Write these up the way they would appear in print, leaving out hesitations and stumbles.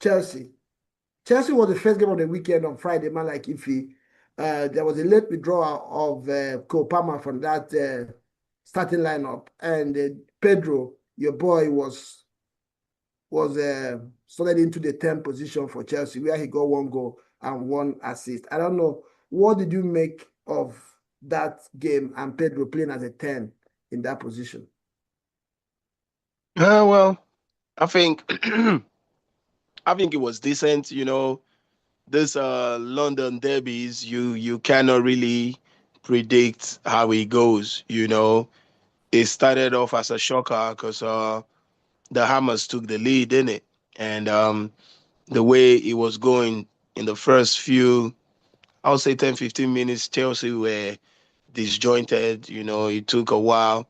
Chelsea. Chelsea was the first game of the weekend on Friday, man. Like if there was a late withdrawal of Cole Palmer from that starting lineup, and Pedro, your boy, was slotted into the 10th position for Chelsea, where he got 1 goal and 1 assist. I don't know, what did you make of that game and Pedro playing as a 10 in that position? Well, I think I think it was decent. This London derbies, you cannot really predict how it goes. It started off as a shocker because the Hammers took the lead in it, and the way it was going in the first few, I would say 10, 15 minutes, Chelsea were disjointed. It took a while.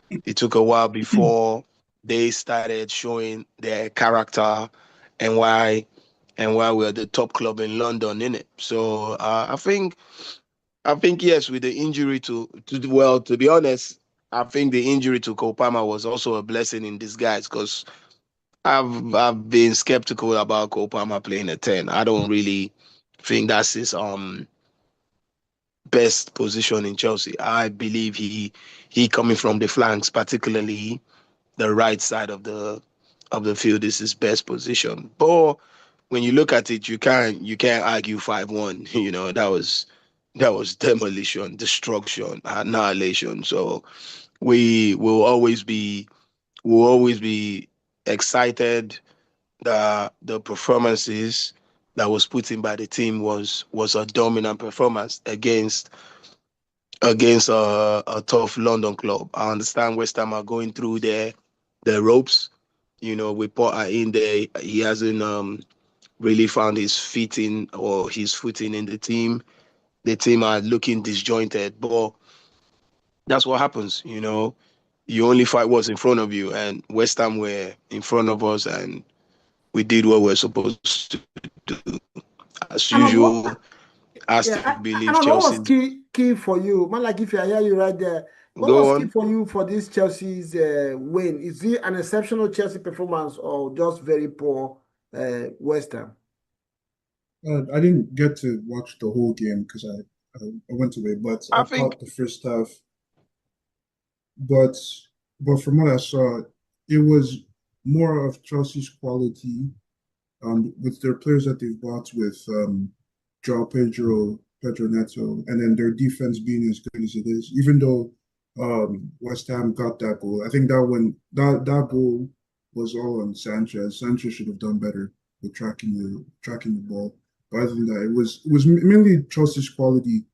It took a while before they started showing their character and why we're the top club in London, in it. So I think yes, with the injury to be honest, I think the injury to Kopama was also a blessing in disguise because I've been skeptical about Kopama playing a 10. I don't really think that's his best position in Chelsea. I believe he coming from the flanks, particularly the right side of the field, is his best position. But when you look at it, you can't argue 5-1. That was demolition, destruction, annihilation. So we will always be excited. The performances that was put in by the team was a dominant performance against a tough London club. I understand West Ham are going through their ropes. With Potter in there, he hasn't really found his fitting or his footing in the team. The team are looking disjointed, but that's what happens. You only fight what's in front of you, and West Ham were in front of us, and we did what we're supposed to do. As And what, usual, I yeah, still I believe don't know what was Chelsea. key for you, man. Like if I hear you right there, what was Go key on. for you for this Chelsea's win? Is it an exceptional Chelsea performance or just very poor West Ham? I didn't get to watch the whole game because I went away, but I I think caught the first half. But but from what I saw, it was more of Chelsea's quality with their players that they've bought with Joao Pedro, Pedro Neto, and then their defense being as good as it is. Even though West Ham got that goal, I think that goal was all on Sanchez. Sanchez should have done better with tracking the ball. But other than that, it was mainly Chelsea's quality.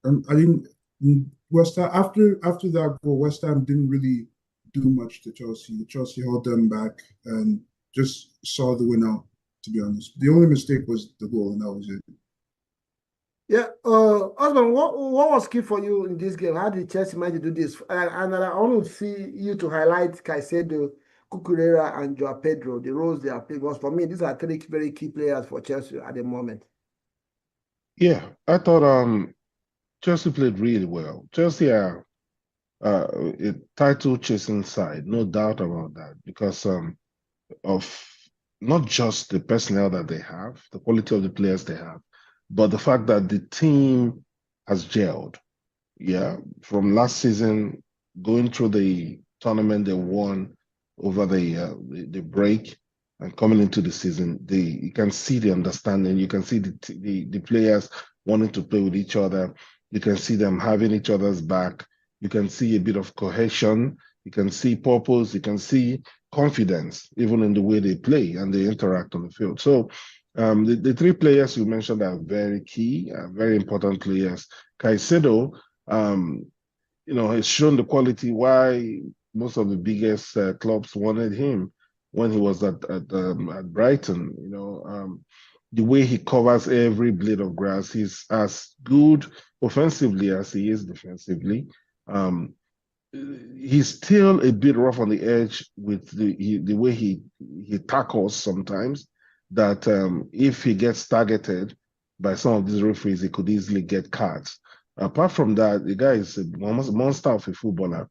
I didn't West Ham after that goal, West Ham didn't really do much to Chelsea. Chelsea held them back and just saw the win out, to be honest. The only mistake was the goal, and that was it. Yeah, Osman, what was key for you in this game? How did Chelsea manage to do this? And I want to see you to highlight Caicedo, Cucurella, and Joao Pedro, the roles they are playing. Because for me, these are three very key players for Chelsea at the moment. Yeah, I thought Chelsea played really well. Chelsea are a title chasing side, no doubt about that, because of not just the personnel that they have, the quality of the players they have, but the fact that the team has gelled. Yeah, from last season, going through the tournament they won over the break and coming into the season, you can see the understanding. You can see the players wanting to play with each other. You can see them having each other's back. You can see a bit of cohesion. You can see purpose. You can see confidence, even in the way they play and they interact on the field. So the three players you mentioned are very key, very important players. Caicedo, has shown the quality why most of the biggest clubs wanted him when he was at Brighton. The way he covers every blade of grass, he's as good offensively as he is defensively. Um, he's still a bit rough on the edge with the way he tackles sometimes. That if he gets targeted by some of these referees, he could easily get cards. Apart from that, the guy is a monster of a footballer.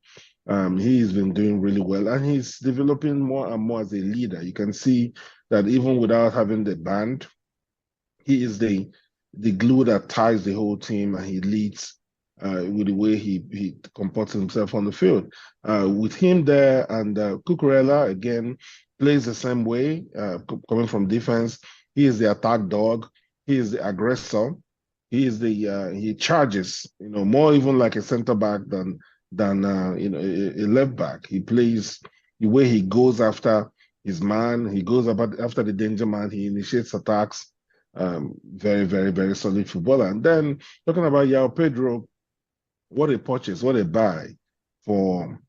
He's been doing really well, and he's developing more and more as a leader. You can see that even without having the band, he is the glue that ties the whole team, and he leads with the way he comports himself on the field. With him there, and Cucurella again plays the same way, coming from defense. He is the attack dog. He is the aggressor. He is the he charges, more even like a center back than a left back. He plays the way he goes after his man. He goes about after the danger man. He initiates attacks. Very, very, very solid footballer. And then talking about Yao Pedro, what a purchase, what a buy for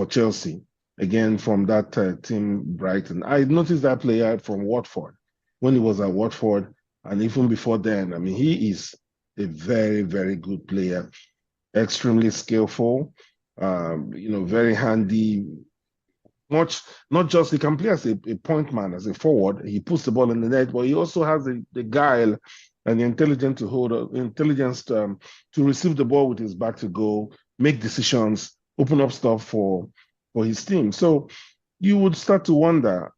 Chelsea. Again, from that team Brighton. I noticed that player from Watford when he was at Watford, and even before then. I mean, he is a very, very good player, extremely skillful, very handy, not just he can play as a point man, as a forward. He puts the ball in the net, but he also has the guile and the intelligence to receive the ball with his back to goal, make decisions, open up stuff for his team. So you would start to wonder,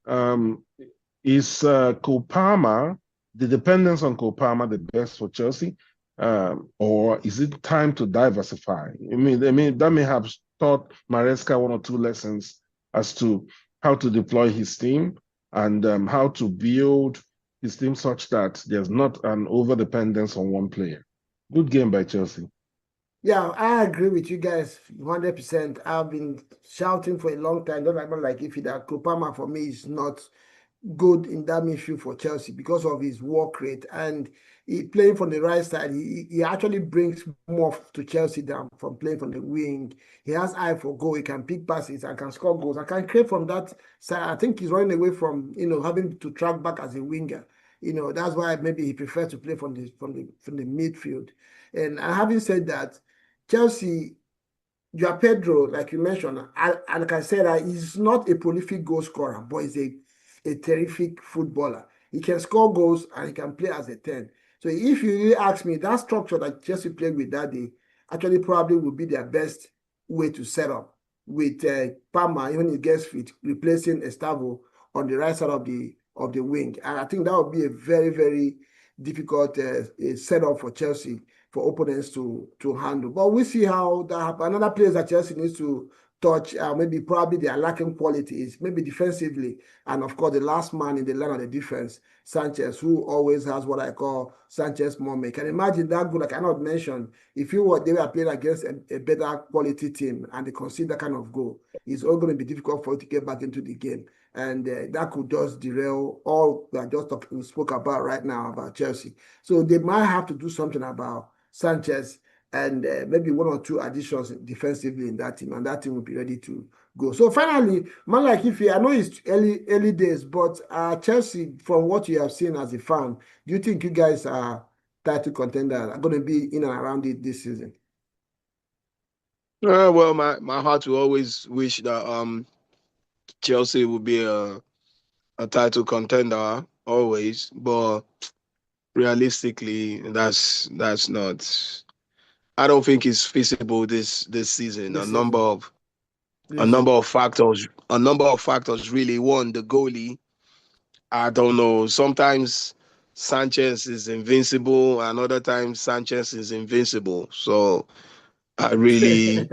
is Cole Palmer, the dependence on Cole Palmer, the best for Chelsea? Or is it time to diversify? I mean, that may have taught Maresca one or two lessons as to how to deploy his team and how to build his team such that there's not an over-dependence on one player. Good game by Chelsea. Yeah, I agree with you guys 100%. I've been shouting for a long time. Don't like if that Kopama for me is not good in that midfield for Chelsea because of his work rate, and he playing from the right side. He actually brings more to Chelsea than from playing from the wing. He has eye for goal. He can pick passes and can score goals. I can create from that side. I think he's running away from having to track back as a winger. That's why maybe he prefers to play from the midfield. And having said that, Chelsea, Joao Pedro, like you mentioned, and like I said, he's not a prolific goal scorer, but he's a terrific footballer. He can score goals and he can play as a 10. So if you really ask me, that structure that Chelsea played with that day actually probably would be their best way to set up with Palmer, when he gets fit, replacing Estavo on the right side of the wing. And I think that would be a very, very difficult setup for Chelsea, for opponents to handle. But we see how that happens. Another place that Chelsea needs to touch, probably they are lacking qualities, maybe defensively. And of course, the last man in the line of the defense, Sanchez, who always has what I call Sanchez moment. Can imagine that goal, like I cannot mention, if they were playing against a better quality team and they concede that kind of goal, it's all going to be difficult for you to get back into the game. And that could just derail all we spoke about right now about Chelsea. So they might have to do something about Sanchez and maybe one or two additions defensively in that team, and that team will be ready to go. So finally, man, like I know it's early days, but Chelsea, from what you have seen as a fan, do you think you guys are title contenders, are going to be in and around it this season? Well, my heart will always wish that Chelsea will be a title contender always, but realistically, that's not. I don't think it's feasible this season. This A number season. of factors. A number of factors really. One, the goalie. I don't know. Sometimes Sanchez is invincible, and other times Sanchez is invincible. So I really,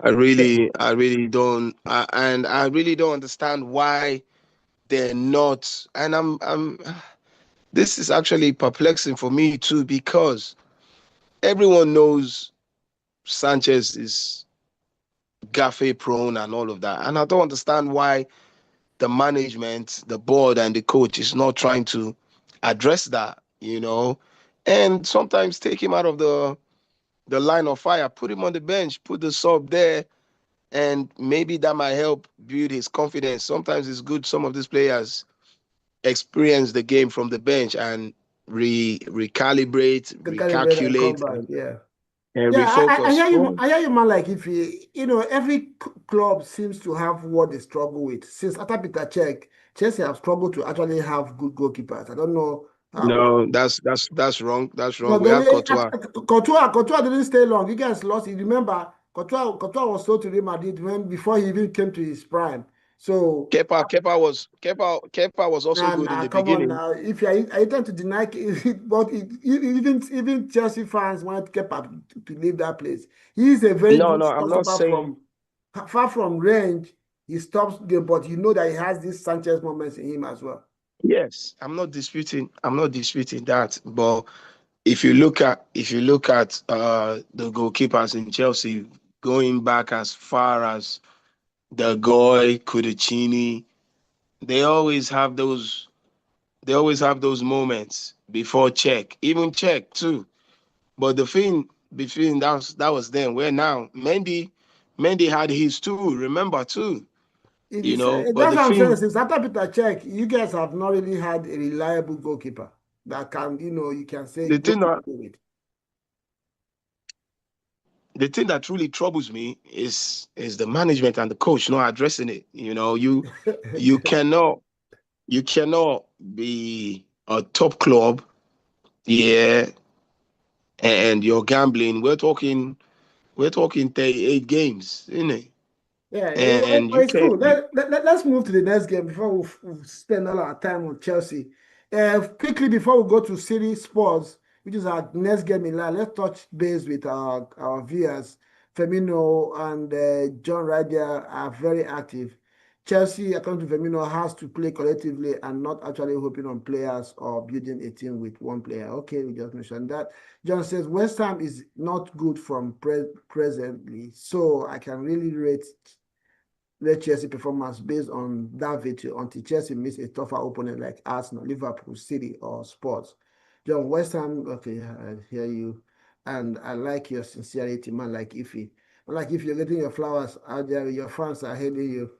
I really don't, and I really don't understand why they're not. And This is actually perplexing for me too, because everyone knows Sanchez is gaffe prone and all of that, and I don't understand why the management, the board, and the coach is not trying to address that. And sometimes take him out of the line of fire, put him on the bench, put the sub there, and maybe that might help build his confidence. Sometimes it's good some of these players experience the game from the bench and recalibrate, Calibrate and come recalculate, back, yeah. and Yeah, I refocus. hear you. I hear you, man. Like if every club seems to have what they struggle with. Since after Peter Cech, Chelsea have struggled to actually have good goalkeepers. I don't know how. No, that's wrong. That's No, wrong. We had Courtois. Courtois didn't stay long. You guys lost. You remember Courtois was sold to Real Madrid before he even came to his prime. So Kepa was also good in nah, the come on beginning. now. If you are trying to deny, but even Chelsea fans want Kepa to leave that place. He is a very No, good no, I'm shot not stopper saying from far from range. He stops game, but you know that he has these Sanchez moments in him as well. yes. I'm not disputing that. But if you look at the goalkeepers in Chelsea going back as far as the Goy, Kudicini, they always have those they always have those moments before check, even check too. But the thing between that was then. Where now Mendy had his too. Remember too, It is, But that's the what I'm saying. thing, Since after Peter Cech, you guys have not really had a reliable goalkeeper that can, you can say the go thing to that with. the thing that really troubles me is the management and the coach not addressing it. You cannot you cannot be a top club, yeah, and you're gambling. We're talking 38 games, isn't it? Yeah, And you it's can't. cool. Let's move to the next game before we spend all our time on Chelsea. Quickly before we go to City Sports, which is our next game in line, let's touch base with our viewers. Firmino and John Ryder are very active. Chelsea, according to Firmino, has to play collectively and not actually hoping on players or building a team with one player. Okay, we just mentioned that. John says West Ham is not good from presently, so I can really rate Chelsea performance based on that victory until Chelsea meets a tougher opponent like Arsenal, Liverpool, City, or Spurs. John, West Ham, okay, I hear you. And I like your sincerity, man, like if you're getting your flowers out there, your fans are hailing you.